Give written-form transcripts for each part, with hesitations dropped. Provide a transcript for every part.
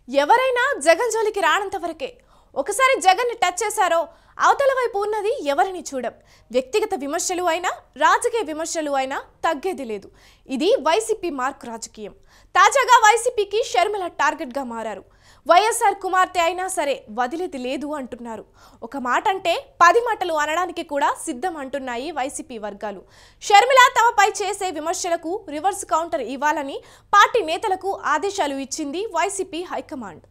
ఎవరైనా జగన్ జోలికి రానంత వరకే. ఒకసారి జగన్ని టచ్ చేశారో అవతల వైపు ఉన్నది ఎవరిని చూడం. వ్యక్తిగత విమర్శలు అయినా రాజకీయ విమర్శలు అయినా తగ్గేది లేదు. ఇది వైసీపీ మార్క్ రాజకీయం. తాజాగా వైసీపీకి షర్మిల టార్గెట్గా మారారు. వైఎస్ఆర్ కుమార్తె అయినా సరే వదిలేది లేదు అంటున్నారు. ఒక మాట అంటే 10 మాటలు అనడానికి కూడా సిద్ధం అంటున్నాయి వైసీపీ వర్గాలు. షర్మిల తమపై చేసే విమర్శలకు రివర్స్ కౌంటర్ ఇవ్వాలని పార్టీ నేతలకు ఆదేశాలు ఇచ్చింది వైసీపీ హైకమాండ్.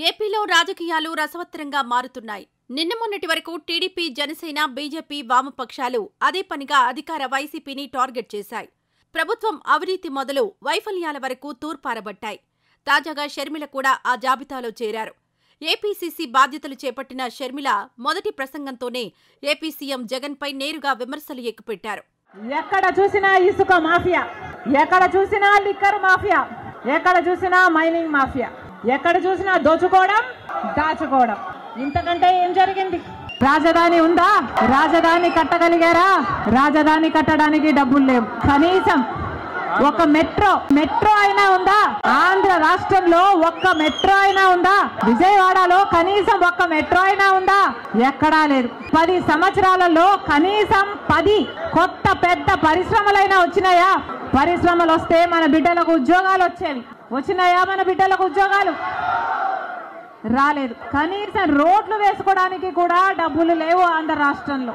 ఏపీలో రాజకీయాలు రసవత్తరంగా మారుతున్నాయి. నిన్న మొన్నటి వరకు టీడీపీ, జనసేన, బీజేపీ, వామపక్షాలు అదే పనిగా అధికార వైసీపీని టార్గెట్ చేశాయి. ప్రభుత్వం అవినీతి మొదలు వైఫల్యాల వరకు తూర్పారబట్టాయి. తాజాగా షర్మిల కూడా ఆ జాబితాలో చేరారు. ఏపీసీసీ బాధ్యతలు చేపట్టిన షర్మిల మొదటి ప్రసంగంతోనే ఏపీ సీఎం జగన్పై నేరుగా విమర్శలు ఎక్కుపెట్టారు. ఎక్కడ చూసినా ఇసుక మాఫియా, ఎక్కడ చూసినా లిక్కర్ మాఫియా, ఎక్కడ చూసినా మైనింగ్ మాఫియా, ఎక్కడ చూసినా దోచుకోవడం, దాచుకోవడం. ఇంతకంటే ఏం జరిగింది? రాజధాని ఉందా? రాజధాని కట్టగలిగారా? రాజధాని కట్టడానికి డబ్బులు లేవు. కనీసం ఒక మెట్రో అయినా ఉందా? ఆంధ్ర రాష్ట్రంలో ఒక్క మెట్రో అయినా ఉందా? విజయవాడలో కనీసం ఒక్క మెట్రో అయినా ఉందా? ఎక్కడా లేదు. 10 సంవత్సరాలలో కనీసం 10 కొత్త పెద్ద పరిశ్రమలైనా వచ్చినాయా? పరిశ్రమలు వస్తే మన బిడ్డలకు ఉద్యోగాలు వచ్చేవి. వచ్చినాయా మన బిడ్డలకు ఉద్యోగాలు? రాలేదు. కనీసం రోడ్లు వేసుకోవడానికి కూడా డబ్బులు లేవు ఆంధ్ర రాష్ట్రంలో.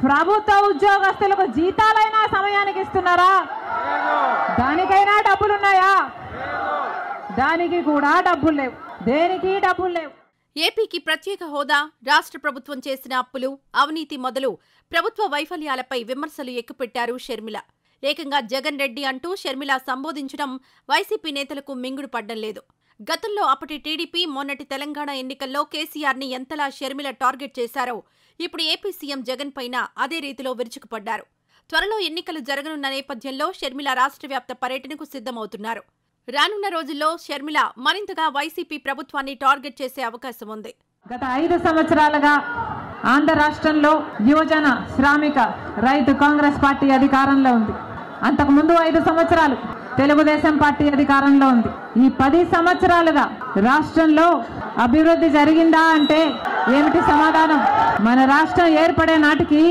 ప్రభుత్వ ఉద్యోగస్తులకు జీతాలైనా సమయానికి ఇస్తున్నారా? దానికైనా డబ్బులున్నాయా? దానికి కూడా డబ్బులు లేవు. దేనికి డబ్బులు లేవు. ఏపీకి ప్రత్యేక హోదా, రాష్ట్ర ప్రభుత్వం చేసిన అప్పులు, అవినీతి మొదలు ప్రభుత్వ వైఫల్యాలపై విమర్శలు ఎక్కుపెట్టారు షర్మిల. ఏకంగా జగన్ రెడ్డి అంటూ షర్మిల సంబోధించడం వైసీపీ నేతలకు మింగుడు పడ్డం లేదు. గతంలో అప్పటి టీడీపీ, మొన్నటి తెలంగాణ ఎన్నికల్లో కేసీఆర్ని ఎంతలా షర్మిల టార్గెట్ చేశారో ఇప్పుడు ఏపీ సీఎం జగన్ పైన అదే రీతిలో విరుచుకుపడ్డారు. త్వరలో ఎన్నికలు జరగనున్న నేపథ్యంలో షర్మిల రాష్ట్ర వ్యాప్త పర్యటనకు సిద్ధమవుతున్నారు. రానున్న రోజుల్లో షర్మిల మరింతగా వైసీపీ ప్రభుత్వాన్ని టార్గెట్ చేసే అవకాశం ఉంది. గత 5 సంవత్సరాలుగా ఆంధ్ర రాష్ట్రంలో యువజన, శ్రామిక, రైతు కాంగ్రెస్ పార్టీ అధికారంలో ఉంది. అంతకుముందు 5 సంవత్సరాలు తెలుగుదేశం పార్టీ అధికారంలో ఉంది. ఈ 10 సంవత్సరాలుగా రాష్ట్రంలో అభివృద్ధి జరిగిందా అంటే ఏమిటి సమాధానం? మన రాష్ట్రం ఏర్పడే నాటికి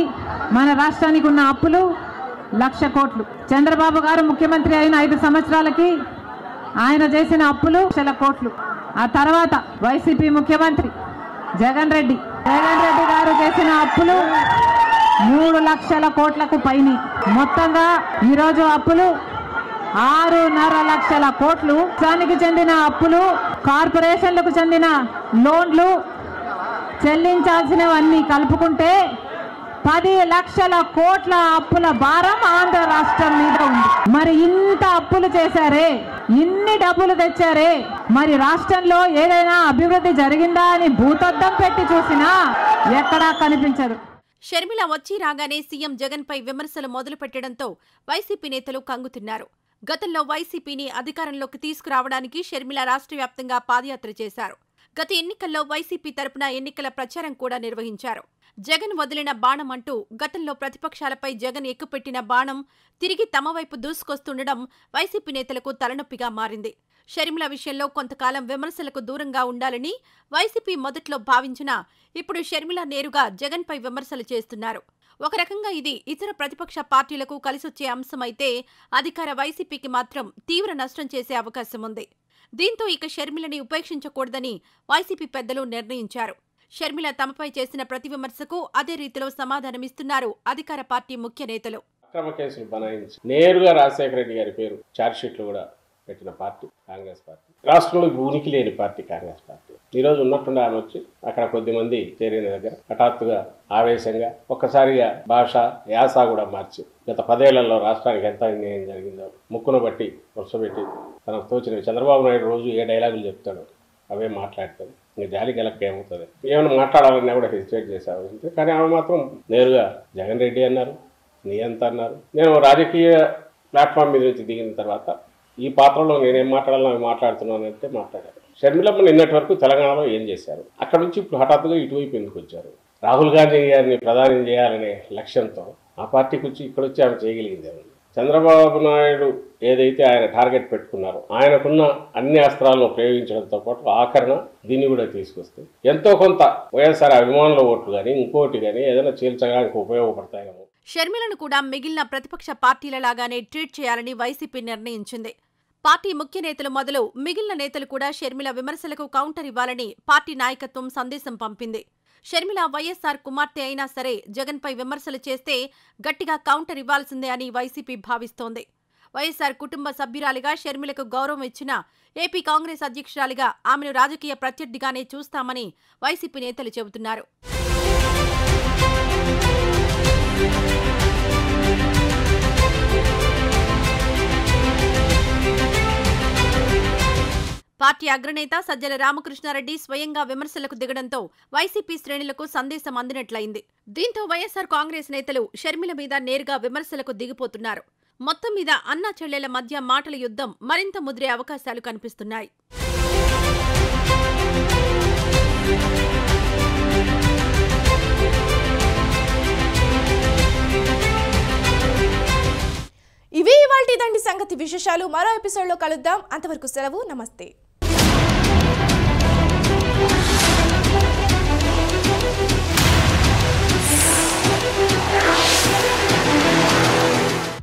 మన రాష్ట్రానికి ఉన్న అప్పులు 1,00,000 కోట్లు. చంద్రబాబు గారు ముఖ్యమంత్రి అయిన 5 సంవత్సరాలకి ఆయన చేసిన అప్పులు 1,00,000 కోట్లు. ఆ తర్వాత వైసీపీ ముఖ్యమంత్రి జగన్ రెడ్డి గారు చేసిన అప్పులు 3,00,000 కోట్లకు పైని. మొత్తంగా ఈరోజు అప్పులు 6.5 లక్షల కోట్లు. రాష్ట్రానికి చెందిన అప్పులు, కార్పొరేషన్లకు చెందిన లోన్లు, చెల్లించాల్సినవన్నీ కలుపుకుంటే 10 లక్షల కోట్ల అప్పుల భారం ఆంధ్ర రాష్ట్రం మీద ఉంది. మరి ఇంత అప్పులు చేశారే, ఇన్ని డబ్బులు తెచ్చారే, మరి రాష్ట్రంలో ఏదైనా అభివృద్ధి జరిగిందా అని భూతద్దం పెట్టి చూసినా ఎక్కడా కనిపించదు. షర్మిల వచ్చి రాగానే సీఎం జగన్ పై విమర్శలు మొదలు పెట్టడంతో వైసీపీ నేతలు కంగుతున్నారు. గతంలో వైసీపీని అధికారంలోకి తీసుకురావడానికి షర్మిల రాష్ట్ర వ్యాప్తంగా పాదయాత్ర చేశారు. గత ఎన్నికల్లో వైసీపీ తరపున ఎన్నికల ప్రచారం కూడా నిర్వహించారు. జగన్ వదిలిన బాణం అంటూ గతంలో ప్రతిపక్షాలపై జగన్ ఎక్కుపెట్టిన బాణం తిరిగి తమ వైపు దూసుకొస్తుండడం వైసీపీ నేతలకు తలనొప్పిగా మారింది. షర్మిల విషయంలో కొంతకాలం విమర్శలకు దూరంగా ఉండాలని వైసీపీ మొదట్లో భావించినా ఇప్పుడు షర్మిల నేరుగా జగన్పై విమర్శలు చేస్తున్నారు. ఒక రకంగా ఇది ఇతర ప్రతిపక్ష పార్టీలకు కలిసొచ్చే అంశమైతే అధికార వైసీపీకి మాత్రం తీవ్ర నష్టం చేసే అవకాశం ఉంది. దీంతో ఇక షర్మిలని ఉపేక్షించకూడదని వైసీపీ పెద్దలు నిర్ణయించారు. షర్మిల తమపై చేసిన ప్రతి విమర్శకు అదే రీతిలో సమాధానమిస్తున్నారు అధికార పార్టీ ముఖ్య నేతలు. అక్రమ కేసులు బనాయించి నేరుగా రాజశేఖర రెడ్డి గారి పేరు ఛార్జ్షీట్లు కూడా పెట్టిన పార్టీ కాంగ్రెస్ పార్టీ. రాష్ట్రంలో ఉనికి లేని పార్టీ కాంగ్రెస్ పార్టీ. ఈరోజు ఉన్నట్టుండి ఆమె వచ్చి అక్కడ కొద్దిమంది చేరిన దగ్గర హఠాత్తుగా ఆవేశంగా ఒక్కసారిగా భాష, యాస కూడా మార్చి గత 10 ఏళ్లలో రాష్ట్రానికి ఎంత అన్యాయం జరిగిందో ముక్కున బట్టి వరుసపెట్టి తనకు తోచిన చంద్రబాబు నాయుడు రోజు ఏ డైలాగులు చెప్తాడో అవే మాట్లాడుతుంది. ఇంకా జాలి గెలక్క ఏమవుతుంది? ఏమైనా మాట్లాడాలన్నా కూడా హెసిటేట్ చేసే. కానీ ఆమె మాత్రం నేరుగా జగన్ రెడ్డి అన్నారు, నీ ఎంత అన్నారు. నేను రాజకీయ ప్లాట్ఫామ్ మీద నుంచి దిగిన తర్వాత ఈ పాత్రలో నేనేం మాట్లాడాలని మాట్లాడుతున్నానంటే మాట్లాడారు. షర్మిలమ్మ నిన్నటి వరకు తెలంగాణలో ఏం చేశారు, అక్కడ నుంచి ఇప్పుడు హఠాత్తుగా ఇటువైపు ఎందుకు వచ్చారు, రాహుల్ గాంధీ గారిని ప్రధాని చేయాలనే లక్ష్యంతో ఆ పార్టీకి వచ్చి ఇక్కడ వచ్చి ఆమె చేయగలిగింది. చంద్రబాబు నాయుడు ఏదైతే ఆయన టార్గెట్ పెట్టుకున్నారో ఆయనకున్న అన్ని అస్త్రాలను ప్రయోగించడంతో పాటు ఆఖరణ దీన్ని కూడా తీసుకొస్తే ఎంతో కొంత వైఎస్ఆర్ అభిమానుల ఓట్లు కానీ ఇంకోటి కానీ ఏదైనా చీల్చడానికి ఉపయోగపడతాయేమో. షర్మిలను కూడా మిగిలిన ప్రతిపక్ష పార్టీలలాగానే ట్రీట్ చేయాలని వైసీపీ నిర్ణయించింది. పార్టీ ముఖ్య నేతలు మొదలు మిగిలిన నేతలు కూడా షర్మిల విమర్శలకు కౌంటర్ ఇవ్వాలని పార్టీ నాయకత్వం సందేశం పంపింది. షర్మిల వైఎస్ఆర్ కుమార్తె అయినా సరే జగన్పై విమర్శలు చేస్తే గట్టిగా కౌంటర్ ఇవ్వాల్సిందే అని వైసీపీ భావిస్తోంది. వైఎస్ఆర్ కుటుంబ సభ్యురాలిగా షర్మిలకు గౌరవం ఇచ్చినా ఏపీ కాంగ్రెస్ అధ్యక్షురాలిగా ఆమెను రాజకీయ ప్రత్యర్థిగానే చూస్తామని వైసీపీ నేతలు చెబుతున్నారు. పార్టీ అగ్రనేత సజ్జల రామకృష్ణారెడ్డి స్వయంగా విమర్శలకు దిగడంతో వైసీపీ శ్రేణులకు సందేశం అందినట్లయింది. దీంతో వైఎస్ఆర్ కాంగ్రెస్ నేతలు షర్మిల మీద నేరుగా విమర్శలకు దిగిపోతున్నారు. మొత్తం మీద అన్నా చెల్లెల మధ్య మాటల యుద్ధం మరింత ముదిరే అవకాశాలు కనిపిస్తున్నాయి. ఇవి ఇవాల్టి దండి సంగతి విశేషాలు. మరో ఎపిసోడ్లో కలుద్దాం. అంతవరకు సెలవు. నమస్తే.